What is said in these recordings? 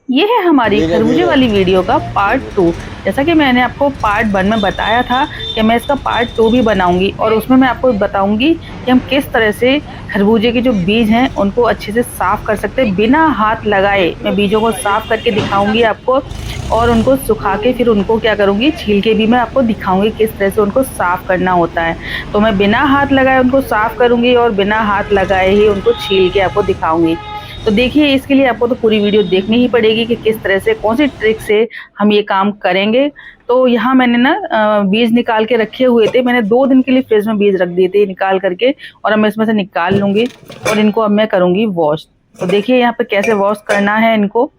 ये है हमारी खरबूजे वाली वीडियो का पार्ट 2। जैसा कि मैंने आपको पार्ट 1 में बताया था कि मैं इसका पार्ट 2 भी बनाऊंगी और उसमें मैं आपको बताऊंगी कि हम किस तरह से खरबूजे के जो बीज हैं उनको अच्छे से साफ कर सकते हैं बिना हाथ लगाए। मैं बीजों को साफ करके दिखाऊंगी आपको और उनको सुखा के फिर उनको क्या करूंगी, छील के भी मैं आपको दिखाऊंगी किस तरह से उनको साफ करना होता है। तो मैं बिना हाथ लगाए उनको साफ करूंगी और बिना हाथ लगाए ही उनको छील के आपको दिखाऊंगी। तो देखिए, इसके लिए आपको तो पूरी वीडियो देखनी ही पड़ेगी कि किस तरह से, कौन सी ट्रिक से हम ये काम करेंगे। तो यहाँ मैंने ना बीज निकाल के रखे हुए थे। मैंने 2 दिन के लिए फ्रिज में बीज रख दिए थे निकाल करके, और अब मैं इसमें से निकाल लूंगी और इनको अब मैं करूंगी वॉश। तो देखिए यहाँ पे कैसे वॉश करना है इनको।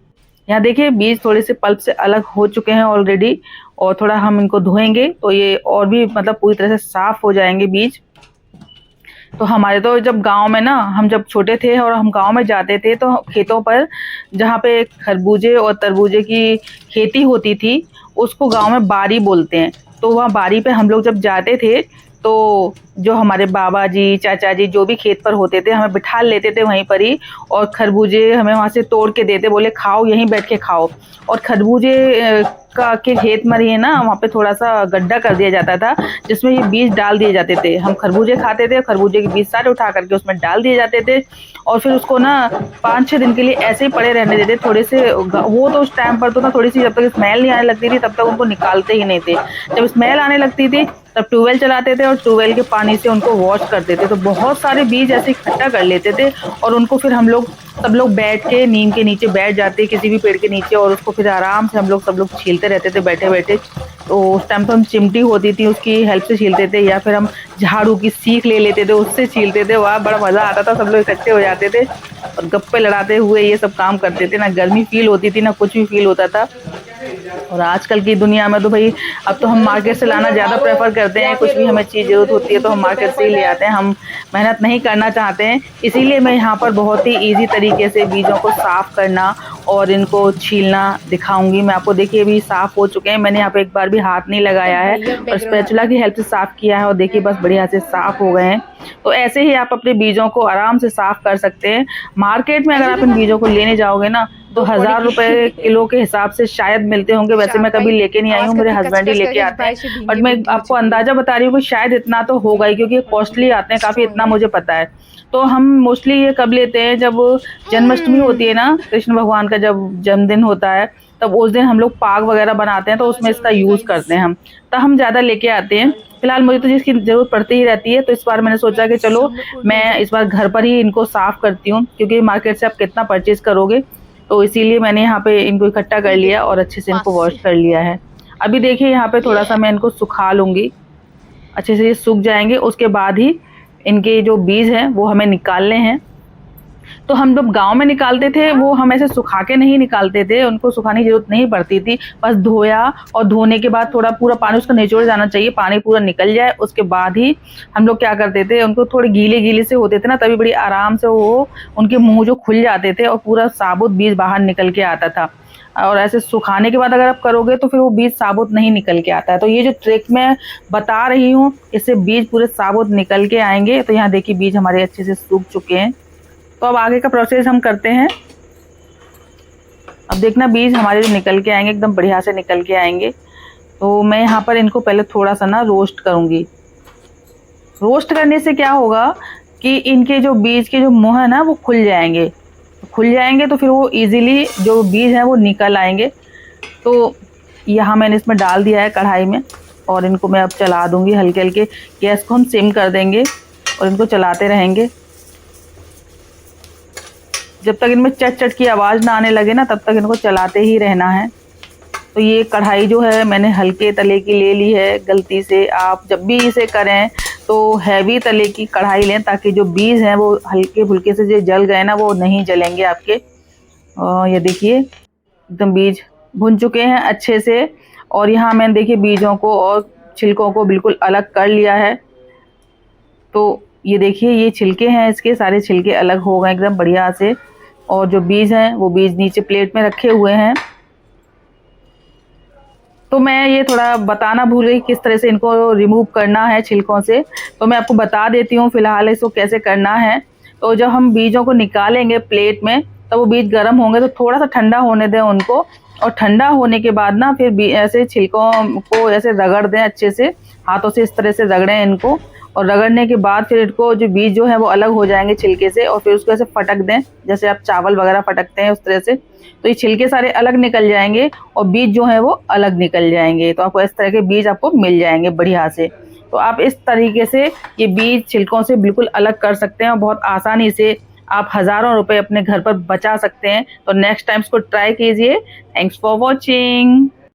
यहाँ देखिए बीज थोड़े से पल्प से अलग हो चुके हैं ऑलरेडी, और थोड़ा हम इनको धोएंगे तो ये और भी मतलब पूरी तरह से साफ हो जाएंगे बीज। तो हमारे तो जब गांव में ना, हम जब छोटे थे और हम गांव में जाते थे तो खेतों पर जहाँ पे खरबूजे और तरबूजे की खेती होती थी उसको गांव में बारी बोलते हैं। तो वहाँ बारी पे हम लोग जब जाते थे तो जो हमारे बाबा जी, चाचा जी जो भी खेत पर होते थे हमें बिठा लेते थे वहीं पर ही, और खरबूजे हमें वहाँ से तोड़ के देते, बोले खाओ, यहीं बैठ के खाओ। और खरबूजे का के खेत में ही ना वहाँ पे थोड़ा सा गड्ढा कर दिया जाता था जिसमें ये बीज डाल दिए जाते थे। हम खरबूजे खाते थे, खरबूजे के बीज सारे उठा करके उसमें डाल दिए जाते थे और फिर उसको ना 5-6 दिन के लिए ऐसे ही पड़े रहने देते थोड़े से। वो तो उस टाइम पर तो ना थोड़ी सी जब तक स्मेल नहीं आने लगती थी तब तक उनको निकालते ही नहीं थे। जब स्मेल आने लगती थी तब ट्यूबवेल चलाते थे और ट्यूबवेल के पानी से उनको वॉश करते थे। तो बहुत सारे बीज ऐसे इकट्ठा कर लेते थे और उनको फिर हम लोग सब लोग बैठ के नीम के नीचे बैठ जाते किसी भी पेड़ के नीचे, और उसको फिर आराम से हम लोग सब लोग छीलते रहते थे बैठे बैठे। तो उस टाइम तो हम चिमटी होती थी उसकी हेल्प से छीलते थे, या फिर हम झाड़ू की सीख ले लेते थे उससे छीलते थे। वहाँ बड़ा मजा आता था, सब लोग इकट्ठे हो जाते थे और गप्पे लड़ाते हुए ये सब काम करते थे। ना गर्मी फील होती थी ना कुछ भी फील होता था। और आजकल की दुनिया में तो भाई अब तो हम मार्केट से लाना ज़्यादा प्रेफर करते हैं। कुछ भी हमें चीज़ ज़रूरत होती है तो हम मार्केट से ही ले आते हैं, हम मेहनत नहीं करना चाहते हैं। इसीलिए मैं यहाँ पर बहुत ही इजी तरीके से बीजों को साफ़ करना और इनको छीलना दिखाऊंगी मैं आपको। देखिए अभी साफ़ हो चुके हैं, मैंने यहाँ पे एक बार भी हाथ नहीं लगाया है और स्पैचुला की हेल्प से साफ़ किया है और देखिए बस बढ़िया से साफ़ हो गए हैं। तो ऐसे ही आप अपने बीजों को आराम से साफ़ कर सकते हैं। मार्केट में अगर आप इन बीजों को लेने जाओगे ना तो 1000 रुपए किलो के हिसाब से शायद मिलते होंगे। वैसे मैं कभी लेके नहीं आई हूँ, मेरे हस्बैंड ही लेके आते हैं, बट मैं आपको अंदाजा बता रही हूँ कि शायद इतना तो होगा ही, क्योंकि कॉस्टली आते हैं काफ़ी, इतना मुझे पता है। तो हम मोस्टली ये कब लेते हैं, जब जन्माष्टमी होती है ना, कृष्ण भगवान का जब जन्मदिन होता है तब उस दिन हम लोग पाग वगैरह बनाते हैं तो उसमें इसका यूज़ करते हैं हम, तब हम ज़्यादा लेके आते हैं। फिलहाल मुझे तो जिसकी ज़रूरत पड़ती ही रहती है, तो इस बार मैंने सोचा कि चलो मैं इस बार घर पर ही इनको साफ़ करती हूँ, क्योंकि मार्केट से आप कितना परचेज करोगे। तो इसीलिए मैंने यहाँ पे इनको इकट्ठा कर लिया और अच्छे से इनको वॉश कर लिया है। अभी देखिए यहाँ पे थोड़ा सा मैं इनको सुखा लूँगी, अच्छे से ये सूख जाएंगे। उसके बाद ही इनके जो बीज हैं वो हमें निकालने हैं। तो हम जब गाँव में निकालते थे वो हम ऐसे सुखा के नहीं निकालते थे, उनको सुखाने की ज़रूरत नहीं पड़ती थी। बस धोया और धोने के बाद थोड़ा पूरा पानी उसका निचोड़ जाना चाहिए, पानी पूरा निकल जाए, उसके बाद ही हम लोग क्या करते थे, उनको थोड़े गीले-गीले से होते थे ना तभी बड़ी आराम से वो उनके मुँह जो खुल जाते थे और पूरा साबुत बीज बाहर निकल के आता था। और ऐसे सुखाने के बाद अगर आप करोगे तो फिर वो बीज साबुत नहीं निकल के आता है। तो ये जो ट्रिक मैं बता रही हूँ इससे बीज पूरे साबुत निकल के आएँगे। तो यहाँ देखिए बीज हमारे अच्छे से सूख चुके हैं। तो अब आगे का प्रोसेस हम करते हैं। अब देखना बीज हमारे जो निकल के आएंगे एकदम बढ़िया से निकल के आएंगे। तो मैं यहाँ पर इनको पहले थोड़ा सा ना रोस्ट करूँगी। रोस्ट करने से क्या होगा कि इनके जो बीज के जो मुँह है ना वो खुल जाएंगे, तो फिर वो इजीली जो बीज है वो निकल आएंगे। तो यहाँ मैंने इसमें डाल दिया है कढ़ाई में और इनको मैं अब चला दूँगी हल्के हल्के। गैस को हम सिम कर देंगे और इनको चलाते रहेंगे जब तक इनमें चट चट की आवाज़ ना आने लगे ना, तब तक इनको चलाते ही रहना है। तो ये कढ़ाई जो है मैंने हल्के तले की ले ली है। गलती से आप जब भी इसे करें तो हैवी तले की कढ़ाई लें ताकि जो बीज हैं वो हल्के फुल्के से जो जल गए ना वो नहीं जलेंगे आपके। और ये देखिए एकदम बीज भुन चुके हैं अच्छे से, और यहाँ मैंने देखिए बीजों को और छिलकों को बिल्कुल अलग कर लिया है। तो ये देखिए ये छिलके हैं, इसके सारे छिलके अलग हो गए एकदम बढ़िया से, और जो बीज हैं वो बीज नीचे प्लेट में रखे हुए हैं। तो मैं ये थोड़ा बताना भूल गई किस तरह से इनको रिमूव करना है छिलकों से, तो मैं आपको बता देती हूँ फिलहाल इसको कैसे करना है। तो जब हम बीजों को निकालेंगे प्लेट में तब वो बीज गर्म होंगे तो थोड़ा सा ठंडा होने दें उनको, और ठंडा होने के बाद ना फिर ऐसे छिलकों को ऐसे रगड़ दें अच्छे से, हाथों से इस तरह से रगड़ें इनको, और रगड़ने के बाद फिर इनको जो बीज जो है वो अलग हो जाएंगे छिलके से, और फिर उसको ऐसे फटक दें जैसे आप चावल वगैरह फटकते हैं उस तरह से। तो ये छिलके सारे अलग निकल जाएंगे और बीज जो है वो अलग निकल जाएंगे। तो आपको इस तरह के बीज आपको मिल जाएंगे बढ़िया से। तो आप इस तरीके से ये बीज छिलकों से बिल्कुल अलग कर सकते हैं और बहुत आसानी से आप हज़ारों रुपए अपने घर पर बचा सकते हैं। तो नेक्स्ट टाइम इसको ट्राई कीजिए। Thanks for watching.